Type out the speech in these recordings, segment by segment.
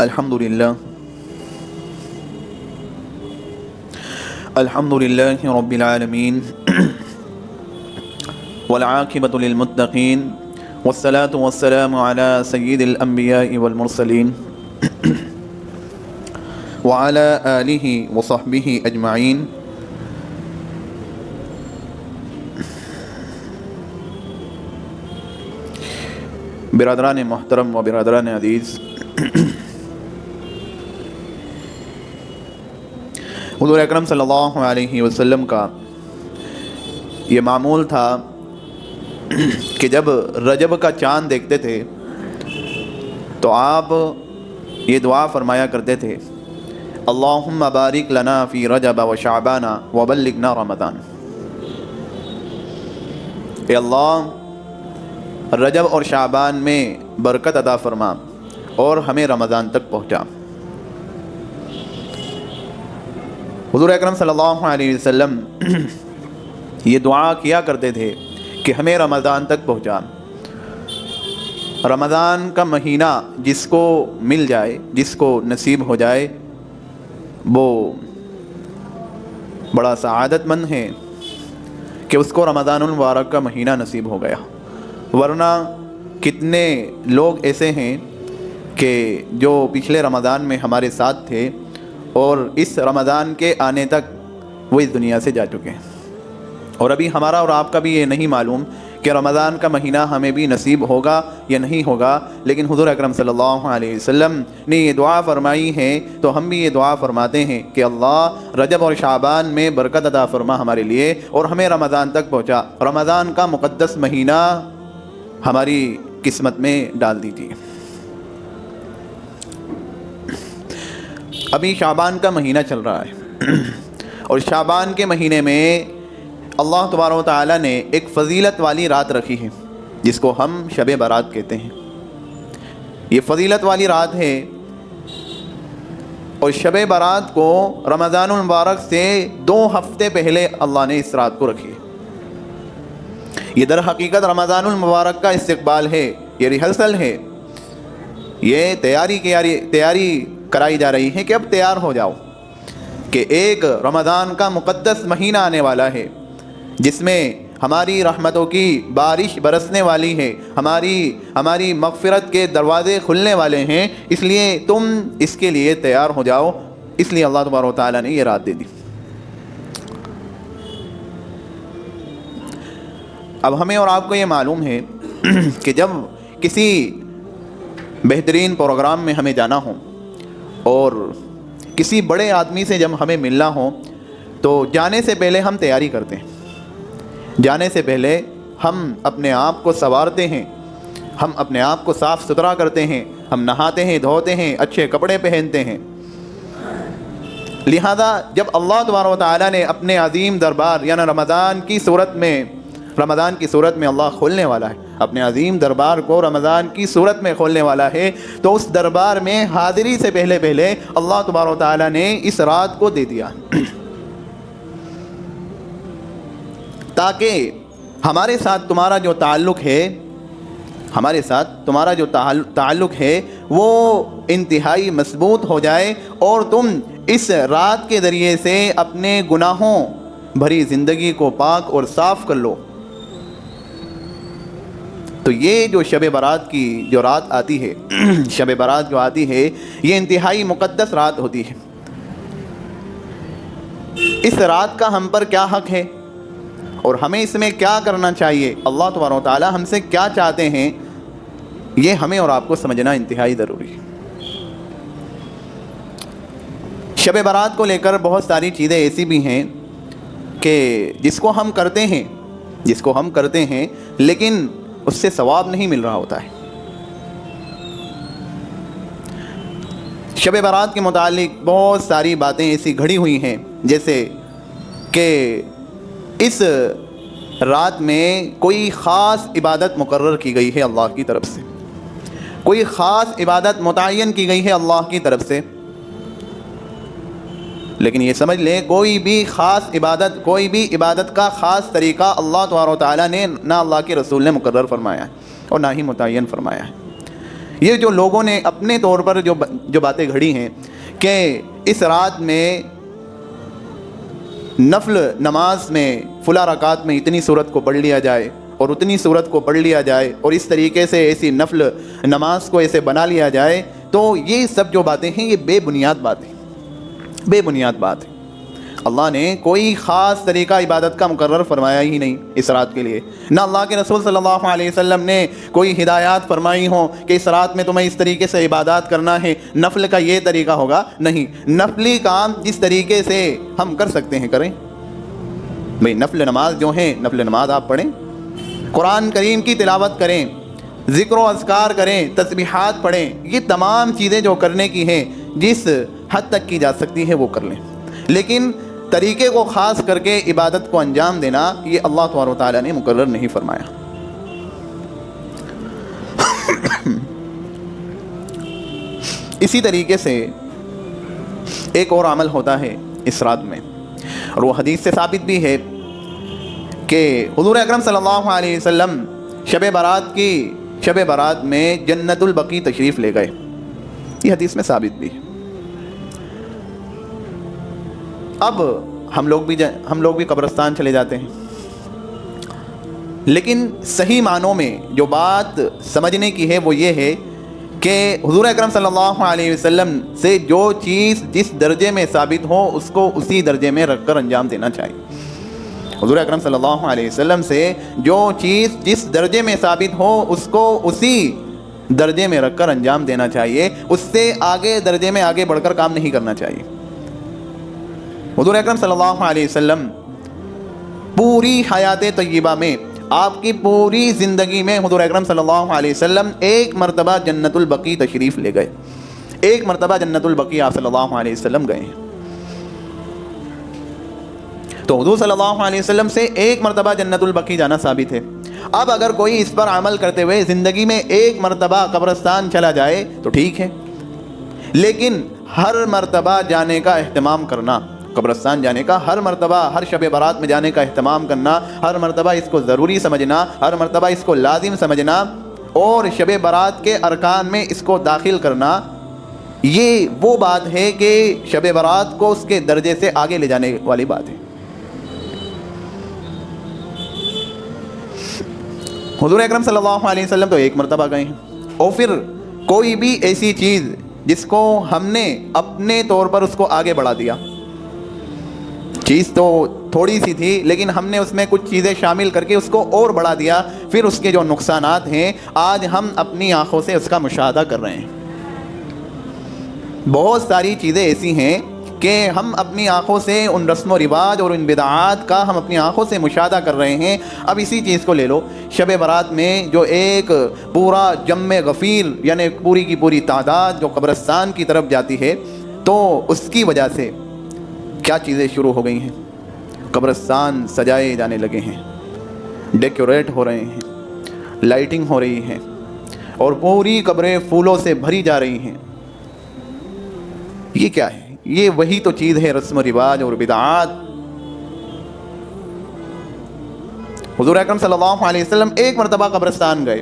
الحمدللہ رب العالمین والعاقبۃ للمتقین والصلاة والسلام علی سید الانبیاء والمرسلین وعلی آلہ وصحبہ اجمعین۔ برادران محترم و برادران عزیز، حضور اکرم صلی اللہ علیہ وسلم کا یہ معمول تھا کہ جب رجب کا چاند دیکھتے تھے تو آپ یہ دعا فرمایا کرتے تھے، اللہم بارک لنا فی رجب و شعبان وبلغنا رمضان۔ اے اللہ، رجب اور شعبان میں برکت عطا فرما اور ہمیں رمضان تک پہنچا۔ حضور اکرم صلی اللہ علیہ وسلم یہ دعا کیا کرتے تھے کہ ہمیں رمضان تک پہنچا۔ رمضان کا مہینہ جس کو مل جائے، جس کو نصیب ہو جائے، وہ بڑا سعادت مند ہے کہ اس کو رمضان المبارک کا مہینہ نصیب ہو گیا، ورنہ کتنے لوگ ایسے ہیں کہ جو پچھلے رمضان میں ہمارے ساتھ تھے اور اس رمضان کے آنے تک وہ اس دنیا سے جا چکے ہیں، اور ابھی ہمارا اور آپ کا بھی یہ نہیں معلوم کہ رمضان کا مہینہ ہمیں بھی نصیب ہوگا یا نہیں ہوگا۔ لیکن حضور اکرم صلی اللہ علیہ وسلم نے یہ دعا فرمائی ہے تو ہم بھی یہ دعا فرماتے ہیں کہ اللہ رجب اور شعبان میں برکت عطا فرما ہمارے لیے اور ہمیں رمضان تک پہنچا، رمضان کا مقدس مہینہ ہماری قسمت میں ڈال دیجیے۔ ابھی شعبان کا مہینہ چل رہا ہے اور شعبان کے مہینے میں اللہ تبارک و تعالیٰ نے ایک فضیلت والی رات رکھی ہے جس کو ہم شب برات کہتے ہیں۔ یہ فضیلت والی رات ہے اور شب برات کو رمضان المبارک سے 2 ہفتے پہلے اللہ نے اس رات کو رکھی ہے۔ یہ در حقیقت رمضان المبارک کا استقبال ہے، یہ ریہرسل ہے، یہ تیاری کرائی جا رہی ہے کہ اب تیار ہو جاؤ کہ ایک رمضان کا مقدس مہینہ آنے والا ہے جس میں ہماری رحمتوں کی بارش برسنے والی ہے، ہماری مغفرت کے دروازے کھلنے والے ہیں، اس لیے تم اس کے لیے تیار ہو جاؤ۔ اس لیے اللہ تبارک و تعالیٰ نے یہ رات دے دی۔ اب ہمیں اور آپ کو یہ معلوم ہے کہ جب کسی بہترین پروگرام میں ہمیں جانا ہو اور کسی بڑے آدمی سے جب ہمیں ملنا ہو تو جانے سے پہلے ہم تیاری کرتے ہیں، جانے سے پہلے ہم اپنے آپ کو سنوارتے ہیں، ہم اپنے آپ کو صاف ستھرا کرتے ہیں، ہم نہاتے ہیں، دھوتے ہیں، اچھے کپڑے پہنتے ہیں۔ لہذا جب اللہ تبارک و تعالیٰ نے اپنے عظیم دربار یعنی رمضان کی صورت میں اللہ کھولنے والا ہے، اپنے عظیم دربار کو رمضان کی صورت میں کھولنے والا ہے، تو اس دربار میں حاضری سے پہلے اللہ تبارک و تعالیٰ نے اس رات کو دے دیا تاکہ ہمارے ساتھ تمہارا جو تعلق ہے وہ انتہائی مضبوط ہو جائے اور تم اس رات کے ذریعے سے اپنے گناہوں بھری زندگی کو پاک اور صاف کر لو۔ تو یہ جو شب برات کی جو رات آتی ہے، شب برات جو آتی ہے، یہ انتہائی مقدس رات ہوتی ہے۔ اس رات کا ہم پر کیا حق ہے اور ہمیں اس میں کیا کرنا چاہیے، اللہ تبارک و تعالیٰ ہم سے کیا چاہتے ہیں، یہ ہمیں اور آپ کو سمجھنا انتہائی ضروری ہے۔ شب برات کو لے کر بہت ساری چیزیں ایسی بھی ہیں کہ جس کو ہم کرتے ہیں لیکن اس سے ثواب نہیں مل رہا ہوتا ہے۔ شب برات کے متعلق بہت ساری باتیں ایسی گھڑی ہوئی ہیں، جیسے کہ اس رات میں کوئی خاص عبادت مقرر کی گئی ہے اللہ کی طرف سے، کوئی خاص عبادت متعین کی گئی ہے اللہ کی طرف سے، لیکن یہ سمجھ لیں کوئی بھی عبادت کا خاص طریقہ اللہ تبارک و تعالیٰ نے نہ اللہ کے رسول نے مقرر فرمایا ہے اور نہ ہی متعین فرمایا ہے۔ یہ جو لوگوں نے اپنے طور پر جو باتیں گھڑی ہیں کہ اس رات میں نفل نماز میں فلاں رکعت میں اتنی صورت کو پڑھ لیا جائے اور اتنی صورت کو پڑھ لیا جائے اور اس طریقے سے ایسی نفل نماز کو ایسے بنا لیا جائے، تو یہ سب جو باتیں ہیں یہ بے بنیاد باتیں، بے بنیاد بات ہے۔ اللہ نے کوئی خاص طریقہ عبادت کا مقرر فرمایا ہی نہیں اس رات کے لیے، نہ اللہ کے رسول صلی اللہ علیہ وسلم نے کوئی ہدایات فرمائی ہوں کہ اس رات میں تمہیں اس طریقے سے عبادات کرنا ہے، نفل کا یہ طریقہ ہوگا، نہیں، نفلی کام جس طریقے سے ہم کر سکتے ہیں کریں۔ بھئی نفل نماز جو ہیں، نفل نماز آپ پڑھیں، قرآن کریم کی تلاوت کریں، ذکر و اذکار کریں، تسبیحات پڑھیں، یہ تمام چیزیں جو کرنے کی ہیں جس حد تک کی جا سکتی ہے وہ کر لیں، لیکن طریقے کو خاص کر کے عبادت کو انجام دینا یہ اللہ تبارک و تعالیٰ نے مقرر نہیں فرمایا۔ اسی طریقے سے ایک اور عمل ہوتا ہے اس رات میں، اور وہ حدیث سے ثابت بھی ہے کہ حضور اکرم صلی اللہ علیہ وسلم شب برات میں جنت البقیع تشریف لے گئے، یہ حدیث میں ثابت بھی ہے۔ اب ہم لوگ بھی قبرستان چلے جاتے ہیں، لیکن صحیح معنوں میں جو بات سمجھنے کی ہے وہ یہ ہے کہ حضور اکرم صلی اللہ علیہ وسلم سے جو چیز جس درجے میں ثابت ہو اس کو اسی درجے میں رکھ کر انجام دینا چاہیے۔ حضور اکرم صلی اللہ علیہ وسلم سے جو چیز جس درجے میں ثابت ہو اس کو اسی درجے میں رکھ کر انجام دینا چاہیے، اس سے آگے درجے میں آگے بڑھ کر کام نہیں کرنا چاہیے۔ حضور اکرم صلی اللہ علیہ وسلم پوری حیات طیبہ میں، آپ کی پوری زندگی میں حضور اکرم صلی اللہ علیہ وسلم ایک مرتبہ جنت البقیع تشریف لے گئے، ایک مرتبہ جنت البقیع آپ صلی اللہ علیہ وسلم گئے ہیں۔ تو حضور صلی اللہ علیہ وسلم سے ایک مرتبہ جنت البقیع جانا ثابت ہے۔ اب اگر کوئی اس پر عمل کرتے ہوئے زندگی میں ایک مرتبہ قبرستان چلا جائے تو ٹھیک ہے، لیکن ہر مرتبہ جانے کا اہتمام کرنا، قبرستان جانے کا ہر مرتبہ، ہر شب برات میں جانے کا اہتمام کرنا، ہر مرتبہ اس کو ضروری سمجھنا، ہر مرتبہ اس کو لازم سمجھنا اور شب برات کے ارکان میں اس کو داخل کرنا، یہ وہ بات ہے کہ شب برات کو اس کے درجے سے آگے لے جانے والی بات ہے۔ حضور اکرم صلی اللہ علیہ وسلم تو ایک مرتبہ گئے ہیں، اور پھر کوئی بھی ایسی چیز جس کو ہم نے اپنے طور پر اس کو آگے بڑھا دیا، چیز تو تھوڑی سی تھی لیکن ہم نے اس میں کچھ چیزیں شامل کر کے اس کو اور بڑھا دیا، پھر اس کے جو نقصانات ہیں آج ہم اپنی آنکھوں سے اس کا مشاہدہ کر رہے ہیں۔ بہت ساری چیزیں ایسی ہیں کہ ہم اپنی آنکھوں سے ان رسم و رواج اور ان بدعات کا ہم اپنی آنکھوں سے مشاہدہ کر رہے ہیں۔ اب اسی چیز کو لے لو، شب برات میں جو ایک پورا جمع غفیر یعنی پوری کی پوری تعداد جو قبرستان کی طرف جاتی ہے، تو اس کی وجہ سے کیا چیزیں شروع ہو گئی ہیں، قبرستان سجائے جانے لگے ہیں، ڈیکوریٹ ہو رہے ہیں، لائٹنگ ہو رہی ہے اور پوری قبریں پھولوں سے بھری جا رہی ہیں۔ یہ کیا ہے؟ یہ وہی تو چیز ہے رسم و رواج اور بدعات۔ حضور اکرم صلی اللہ علیہ وسلم ایک مرتبہ قبرستان گئے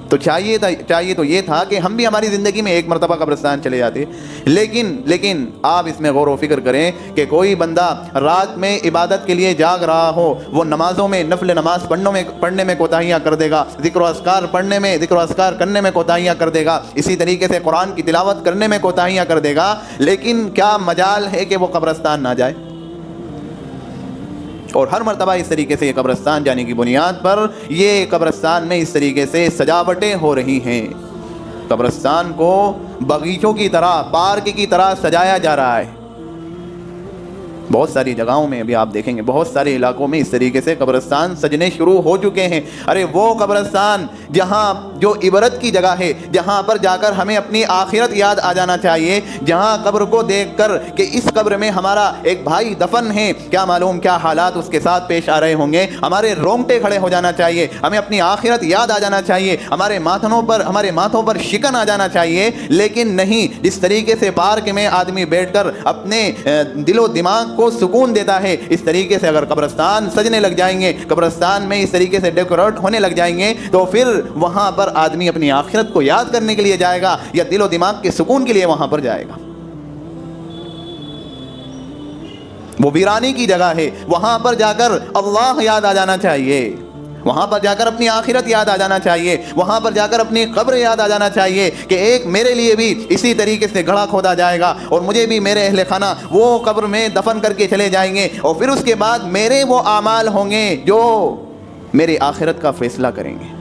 تو چاہیے تو یہ تھا کہ ہم بھی ہماری زندگی میں ایک مرتبہ قبرستان چلے جاتے، لیکن آپ اس میں غور و فکر کریں کہ کوئی بندہ رات میں عبادت کے لیے جاگ رہا ہو، وہ نمازوں میں نفل نماز پڑھنے میں کوتاہیاں کر دے گا، ذکر و اذکار کرنے میں کوتاہیاں کر دے گا، اسی طریقے سے قرآن کی تلاوت کرنے میں کوتاہیاں کر دے گا، لیکن کیا مجال ہے کہ وہ قبرستان نہ جائے؟ اور ہر مرتبہ اس طریقے سے یہ قبرستان جانے کی بنیاد پر یہ قبرستان میں اس طریقے سے سجاوٹیں ہو رہی ہیں، قبرستان کو باغیچوں کی طرح، پارک کی طرح سجایا جا رہا ہے۔ بہت ساری جگہوں میں ابھی آپ دیکھیں گے، بہت سارے علاقوں میں اس طریقے سے قبرستان سجنے شروع ہو چکے ہیں۔ ارے وہ قبرستان جہاں جو عبرت کی جگہ ہے، جہاں پر جا کر ہمیں اپنی آخرت یاد آ جانا چاہیے، جہاں قبر کو دیکھ کر کہ اس قبر میں ہمارا ایک بھائی دفن ہے، کیا معلوم کیا حالات اس کے ساتھ پیش آ رہے ہوں گے، ہمارے رونگٹے کھڑے ہو جانا چاہیے، ہمیں اپنی آخرت یاد آ جانا چاہیے، ہمارے ماتھوں پر شکن آ جانا چاہیے۔ لیکن نہیں، جس طریقے سے پارک میں آدمی بیٹھ کر اپنے دل و دماغ دماغ کو سکون دیتا ہے. اس طریقے سے اگر قبرستان سجنے لگ جائیں گے, قبرستان میں اس طریقے سے ڈیکوریٹ ہونے لگ جائیں گے, تو پھر وہاں پر آدمی اپنی آخرت کو یاد کرنے کے لیے جائے گا یا دل و دماغ کے سکون کے لیے وہاں پر جائے گا. وہ ویرانی کی جگہ ہے, وہاں پر جا کر اللہ یاد آ جانا چاہیے, وہاں پر جا کر اپنی آخرت یاد آ جانا چاہیے, وہاں پر جا کر اپنی قبر یاد آ جانا چاہیے کہ ایک میرے لیے بھی اسی طریقے سے گڑھا کھودا جائے گا اور مجھے بھی میرے اہل خانہ وہ قبر میں دفن کر کے چلے جائیں گے, اور پھر اس کے بعد میرے وہ اعمال ہوں گے جو میری آخرت کا فیصلہ کریں گے.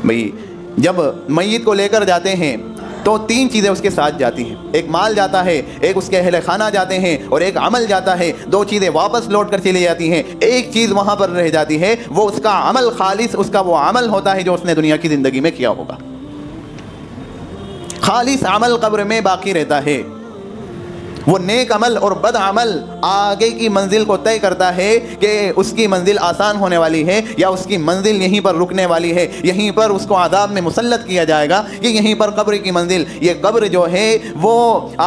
بھئی جب میت کو لے کر جاتے ہیں تو تین چیزیں اس کے ساتھ جاتی ہیں, ایک مال جاتا ہے, ایک اس کے اہل خانہ جاتے ہیں, اور ایک عمل جاتا ہے. دو چیزیں واپس لوٹ کر چلی جاتی ہیں, ایک چیز وہاں پر رہ جاتی ہے, وہ اس کا عمل خالص, اس کا وہ عمل ہوتا ہے جو اس نے دنیا کی زندگی میں کیا ہوگا. خالص عمل قبر میں باقی رہتا ہے. وہ نیک عمل اور بد عمل آگے کی منزل کو طے کرتا ہے کہ اس کی منزل آسان ہونے والی ہے یا اس کی منزل یہیں پر رکنے والی ہے, یہیں پر اس کو عذاب میں مسلط کیا جائے گا, کہ یہیں پر قبر کی منزل. یہ قبر جو ہے وہ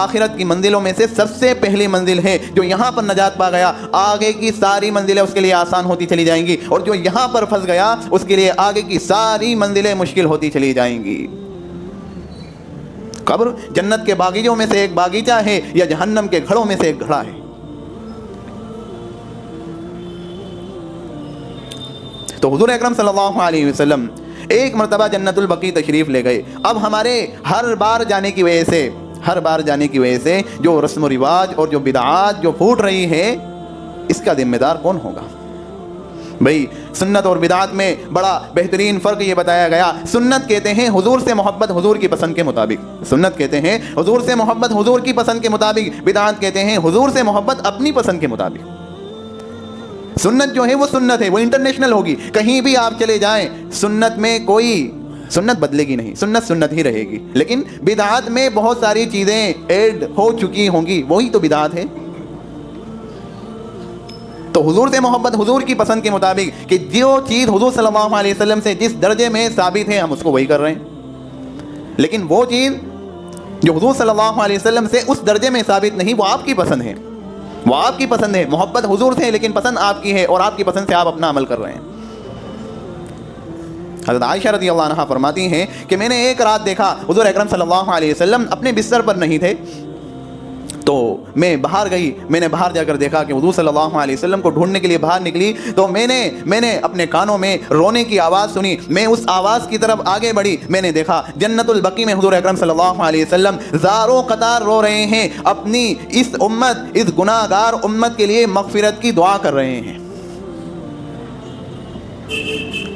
آخرت کی منزلوں میں سے سب سے پہلی منزل ہے. جو یہاں پر نجات پا گیا, آگے کی ساری منزلیں اس کے لیے آسان ہوتی چلی جائیں گی, اور جو یہاں پر پھنس گیا اس کے لیے آگے کی ساری منزلیں مشکل ہوتی چلی جائیں گی. قبر جنت کے باغیچوں میں سے ایک باغیچہ ہے یا جہنم کے گھڑوں میں سے ایک گھڑا ہے. تو حضور اکرم صلی اللہ علیہ وسلم ایک مرتبہ جنت البقیع تشریف لے گئے. اب ہمارے ہر بار جانے کی وجہ سے جو رسم و رواج اور جو بدعات جو پھوٹ رہی ہے, اس کا ذمہ دار کون ہوگا؟ بھئی سنت اور بدعات میں بڑا بہترین فرق یہ بتایا گیا. سنت کہتے ہیں حضور سے محبت حضور کی پسند کے مطابق, سنت کہتے ہیں حضور سے محبت حضور کی پسند کے مطابق. بدعات کہتے ہیں حضور سے محبت اپنی پسند کے مطابق. سنت جو ہے وہ سنت ہے, وہ انٹرنیشنل ہوگی. کہیں بھی آپ چلے جائیں, سنت میں کوئی سنت بدلے گی نہیں, سنت سنت ہی رہے گی. لیکن بدعات میں بہت ساری چیزیں ایڈ ہو چکی ہوں گی, وہی تو بدعات ہے. تو حضور سے محبت حضور کی پسند کے مطابق, کہ جو چیز حضور صلی اللہ علیہ وسلم سے جس درجے میں ثابت ہے ہم اس کو وہی کر رہے ہیں. لیکن وہ چیز جو حضور صلی اللہ علیہ وسلم سے اس درجے میں ثابت نہیں, وہ آپ کی پسند ہے, وہ آپ کی پسند ہے. محبت حضور سے لیکن پسند آپ کی ہے, اور آپ کی پسند سے آپ اپنا عمل کر رہے ہیں. حضرت عائشہ رضی اللہ عنہا فرماتی ہیں کہ میں نے ایک رات دیکھا حضور اکرم صلی اللہ علیہ وسلم اپنے بستر پر نہیں تھے, تو میں باہر گئی, میں نے باہر جا کر دیکھا کہ حضور صلی اللہ علیہ وسلم کو ڈھونڈنے کے لیے باہر نکلی, تو میں نے اپنے کانوں میں رونے کی آواز سنی. میں اس آواز کی طرف آگے بڑھی, میں نے دیکھا جنت البقیع میں حضور اکرم صلی اللہ علیہ وسلم زاروں قطار رو رہے ہیں, اپنی اس امت, اس گناہ گار امت کے لیے مغفرت کی دعا کر رہے ہیں.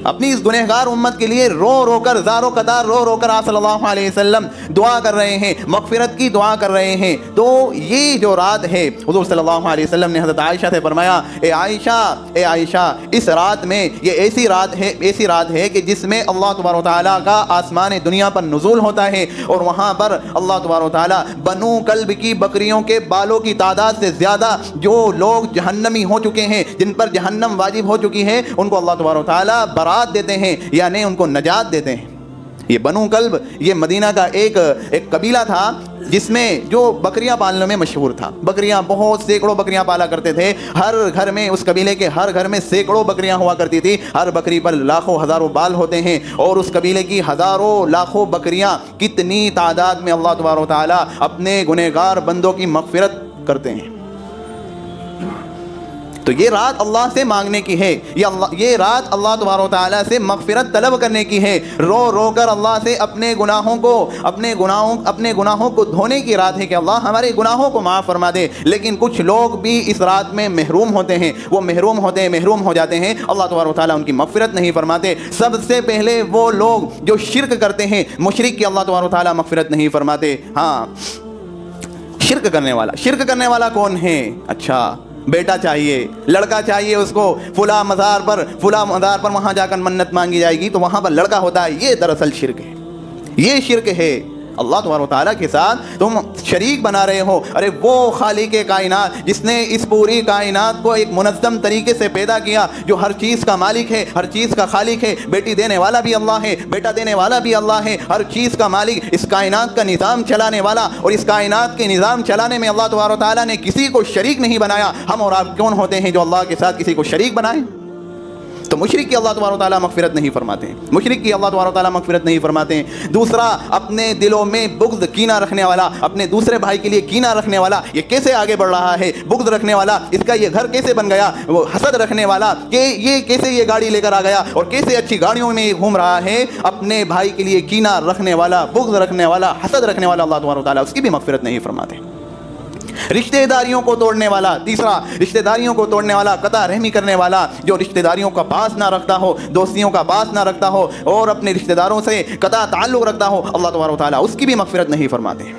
اپنی اس گنہگار امت کے لیے رو رو کر, زاروں قطار رو رو کر آپ صلی اللہ علیہ وسلم دعا کر رہے ہیں, مغفرت کی دعا کر رہے ہیں. تو یہ جو رات ہے, حضور صلی اللہ علیہ وسلم نے حضرت عائشہ سے فرمایا, اے عائشہ اس رات میں, یہ ایسی رات ہے کہ جس میں اللہ تبارک و تعالیٰ کا آسمان دنیا پر نزول ہوتا ہے, اور وہاں پر اللہ تبارک و تعالیٰ بنو کلب کی بکریوں کے بالوں کی تعداد سے زیادہ جو لوگ جہنمی ہو چکے ہیں, جن پر جہنم واجب ہو چکی ہے, ان کو اللہ تبارک و تعالیٰ برات دیتے ہیں, یعنی ان کو نجات دیتے ہیں. یہ بنو کلب یہ مدینہ کا ایک قبیلہ تھا جس میں جو بکریاں پالنے میں مشہور تھا. بکریاں بہت سینکڑوں بکریاں پالا کرتے تھے. ہر گھر میں, اس قبیلے کے ہر گھر میں سینکڑوں بکریاں ہوا کرتی تھی. ہر بکری پر لاکھوں ہزاروں بال ہوتے ہیں, اور اس قبیلے کی ہزاروں لاکھوں بکریاں کتنی تعداد میں اللہ تبارک و تعالیٰ اپنے گنہگار بندوں کی مغفرت کرتے ہیں. تو یہ رات اللہ سے مانگنے کی ہے, یہ رات اللہ تبارک و تعالیٰ سے مغفرت طلب کرنے کی ہے. رو رو کر اللہ سے اپنے گناہوں کو دھونے کی رات ہے کہ اللہ ہمارے گناہوں کو معاف فرما دے. لیکن کچھ لوگ بھی اس رات میں محروم ہوتے ہیں, وہ محروم ہو جاتے ہیں, اللہ تبارک و تعالیٰ ان کی مغفرت نہیں فرماتے. سب سے پہلے وہ لوگ جو شرک کرتے ہیں, مشرک کی اللہ تبارک و تعالیٰ مغفرت نہیں فرماتے. ہاں, شرک کرنے والا کون ہے؟ اچھا, بیٹا چاہیے, لڑکا چاہیے اس کو, فلاں مزار پر وہاں جا کر منت مانگی جائے گی تو وہاں پر لڑکا ہوتا ہے. یہ دراصل شرک ہے, یہ شرک ہے. اللہ تبارک و تعالیٰ کے ساتھ تم شریک بنا رہے ہو. ارے وہ خالق کائنات جس نے اس پوری کائنات کو ایک منظم طریقے سے پیدا کیا, جو ہر چیز کا مالک ہے, ہر چیز کا خالق ہے, بیٹی دینے والا بھی اللہ ہے, بیٹا دینے والا بھی اللہ ہے, ہر چیز کا مالک, اس کائنات کا نظام چلانے والا, اور اس کائنات کے نظام چلانے میں اللہ تبارک و تعالیٰ نے کسی کو شریک نہیں بنایا. ہم اور آپ کون ہوتے ہیں جو اللہ کے ساتھ کسی کو شریک بنائیں؟ تو مشرک کی اللہ تبارک و تعالیٰ مغفرت نہیں فرماتے ہیں, مشرک کی اللہ تبارک و تعالیٰ مغفرت نہیں فرماتے ہیں. دوسرا, اپنے دلوں میں بغض کینہ رکھنے والا, اپنے دوسرے بھائی کے لیے کینہ رکھنے والا, یہ کیسے آگے بڑھ رہا ہے؟ بغض رکھنے والا, اس کا یہ گھر کیسے بن گیا؟ وہ حسد رکھنے والا کہ یہ کیسے یہ گاڑی لے کر آ گیا اور کیسے اچھی گاڑیوں میں گھوم رہا ہے. اپنے بھائی کے لیے کینہ رکھنے والا, بغض رکھنے والا, حسد رکھنے والا, اللہ تبارک و تعالیٰ اس کی بھی مغفرت نہیں فرماتے. رشتہ داریوں کو توڑنے والا, تیسرا, رشتہ داریوں کو توڑنے والا, قطع رحمی کرنے والا, جو رشتہ داریوں کا پاس نہ رکھتا ہو, دوستیوں کا پاس نہ رکھتا ہو اور اپنے رشتہ داروں سے قطع تعلق رکھتا ہو, اللہ تبارک و تعالیٰ اس کی بھی مغفرت نہیں فرماتے.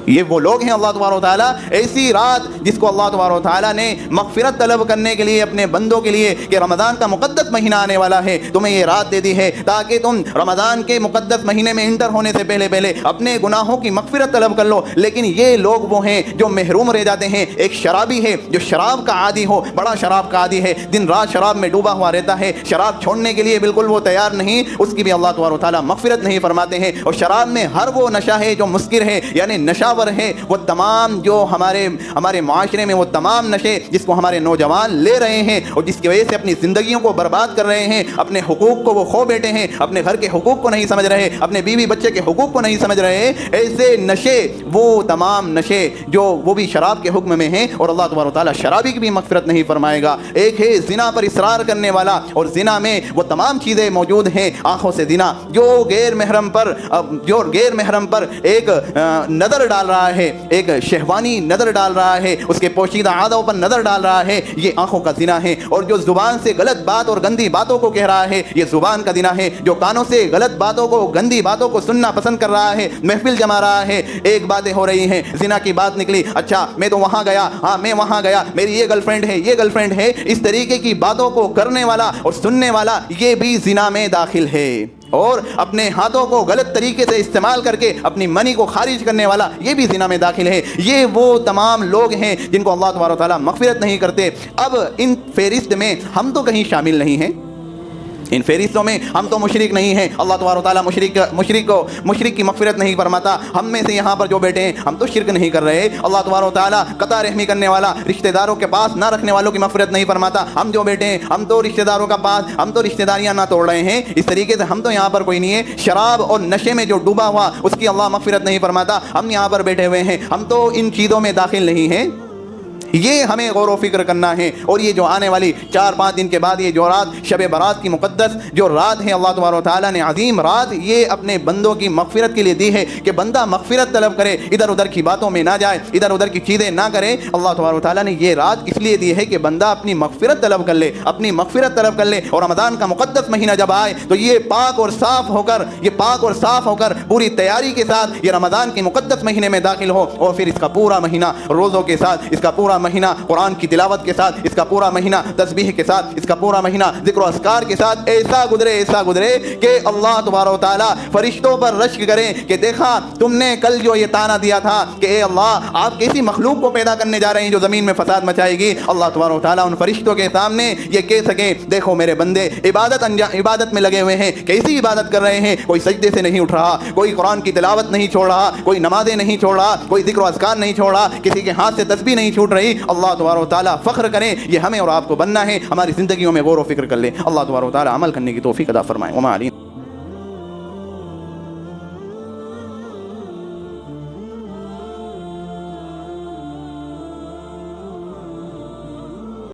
یہ وہ لوگ ہیں اللہ تبارک و تعالیٰ ایسی رات جس کو اللہ تبارک و تعالیٰ نے مغفرت طلب کرنے کے لیے اپنے بندوں کے لیے کہ رمضان کا مقدس مہینہ آنے والا ہے, تمہیں یہ رات دے دی ہے تاکہ تم رمضان کے مقدس مہینے میں انٹر ہونے سے پہلے اپنے گناہوں کی مغفرت طلب کر لو. لیکن یہ لوگ وہ ہیں جو محروم رہ جاتے ہیں. ایک شرابی ہے جو شراب کا عادی ہو, بڑا شراب کا عادی ہے, دن رات شراب میں ڈوبا ہوا رہتا ہے, شراب چھوڑنے کے لیے بالکل وہ تیار نہیں, اس کی بھی اللہ تبارک و تعالیٰ مغفرت نہیں فرماتے ہیں. اور شراب میں ہر وہ نشہ ہے جو مسکر ہے, یعنی نشہ ہے, وہ تمام جو ہمارے معاشرے میں وہ تمام نشے جس کو ہمارے نوجوان لے رہے ہیں اور جس کی وجہ سے اپنی زندگیوں کو برباد کر رہے ہیں, اپنے حقوق کو وہ کھو بیٹھے ہیں, اپنے گھر کے حقوق کو نہیں سمجھ رہے, اپنے بیوی بچے کے حقوق کو نہیں سمجھ رہے, ایسے نشے, وہ تمام نشے جو وہ بھی شراب کے حکم میں ہیں, اور اللہ تبارک و تعالیٰ شرابی کی بھی مغفرت نہیں فرمائے گا. ایک ہے زنا پر اصرار کرنے والا, اور زنا میں وہ تمام چیزیں موجود ہیں. آنکھوں سے زنا, جو غیر محرم پر ایک نظر ڈال رہا ہے, ایک شہوانی نظر ڈال رہا ہے, اس کے پوشیدہ عادوں پر نظر ڈال رہا ہے, یہ آنکھوں کا زنا ہے. اور جو زبان سے غلط بات اور گندی باتوں کو کہہ رہا ہے, یہ زبان کا زنا ہے. جو کانوں سے غلط باتوں کو, گندی باتوں کو سننا پسند کر رہا ہے, محفل جما رہا ہے, ایک باتیں ہو رہی ہیں, زنا کی بات نکلی, اچھا میں تو وہاں گیا, ہاں میں وہاں گیا, میری یہ گرل فرینڈ ہے, یہ گرل فرینڈ ہے, اس طریقے کی باتوں کو کرنے والا اور سننے والا یہ بھی زنا میں داخل ہے. اور اپنے ہاتھوں کو غلط طریقے سے استعمال کر کے اپنی منی کو خارج کرنے والا یہ بھی زنا میں داخل ہے. یہ وہ تمام لوگ ہیں جن کو اللہ تبارک و تعالیٰ مغفرت نہیں کرتے. اب ان فہرست میں ہم تو کہیں شامل نہیں ہیں, ان فہرستوں میں ہم تو مشرک نہیں ہیں. اللہ تبارک و تعالیٰ مشرک کی مغفرت نہیں فرماتا. ہم میں سے یہاں پر جو بیٹھے ہیں ہم تو شرک نہیں کر رہے. اللہ تبارک و تعالیٰ قطع رحمی کرنے والا, رشتہ داروں کے پاس نہ رکھنے والوں کی مغفرت نہیں فرماتا. ہم جو بیٹھے ہیں ہم تو رشتہ داروں کا پاس, ہم تو رشتہ داریاں نہ توڑ رہے ہیں. اس طریقے سے ہم تو یہاں پر کوئی نہیں ہے. شراب اور نشے میں جو ڈوبا ہوا اس کی اللہ مغفرت نہیں فرماتا. ہم یہاں پر بیٹھے ہوئے ہیں, ہم تو ان چیزوں میں داخل نہیں ہیں. یہ ہمیں غور و فکر کرنا ہے. اور یہ جو آنے والی 4-5 دن کے بعد یہ جو رات شب برات کی مقدس جو رات ہے, اللہ تبارک و تعالیٰ نے عظیم رات یہ اپنے بندوں کی مغفرت کے لیے دی ہے کہ بندہ مغفرت طلب کرے, ادھر ادھر کی باتوں میں نہ جائے, ادھر ادھر کی چیزیں نہ کرے. اللہ تبارک و تعالیٰ نے یہ رات اس لیے دی ہے کہ بندہ اپنی مغفرت طلب کر لے, اپنی مغفرت طلب کر لے. اور رمضان کا مقدس مہینہ جب آئے تو یہ پاک اور صاف ہو کر پوری تیاری کے ساتھ یہ رمضان کے مقدس مہینے میں داخل ہو, اور پھر اس کا پورا مہینہ روزوں کے ساتھ, اس کا پورا مہینہ قرآن کی تلاوت کے ساتھ, اس کا پورا مہینہ تسبیح کے ساتھ, اس کا پورا مہینہ ذکر و اذکار کے ساتھ ایسا گزرے کہ اللہ تبارک و تعالیٰ فرشتوں پر رشک کریں کہ دیکھا تم نے کل جو یہ طعنہ دیا تھا کہ اے اللہ آپ کیسی مخلوق کو پیدا کرنے جا رہے ہیں جو زمین میں فساد مچائے گی. اللہ تبارک و تعالیٰ ان فرشتوں کے سامنے یہ کہہ سکیں دیکھو میرے بندے عبادت میں لگے ہوئے ہیں, کیسی عبادت کر رہے ہیں, کوئی سجدے سے نہیں اٹھ رہا, کوئی قرآن کی تلاوت نہیں چھوڑ رہا, کوئی نمازیں نہیں چھوڑ رہا, کوئی ذکر و اذکار نہیں چھوڑ رہا, کسی کے ہاتھ سے تسبیح نہیں چھوٹ رہی. اللہ تبارک و تعالیٰ فخر کریں. یہ ہمیں اور آپ کو بننا ہے, ہماری زندگیوں میں غور و فکر کر لیں. اللہ تبارک و تعالیٰ عمل کرنے کی توفیق عطا فرمائے. وما علینا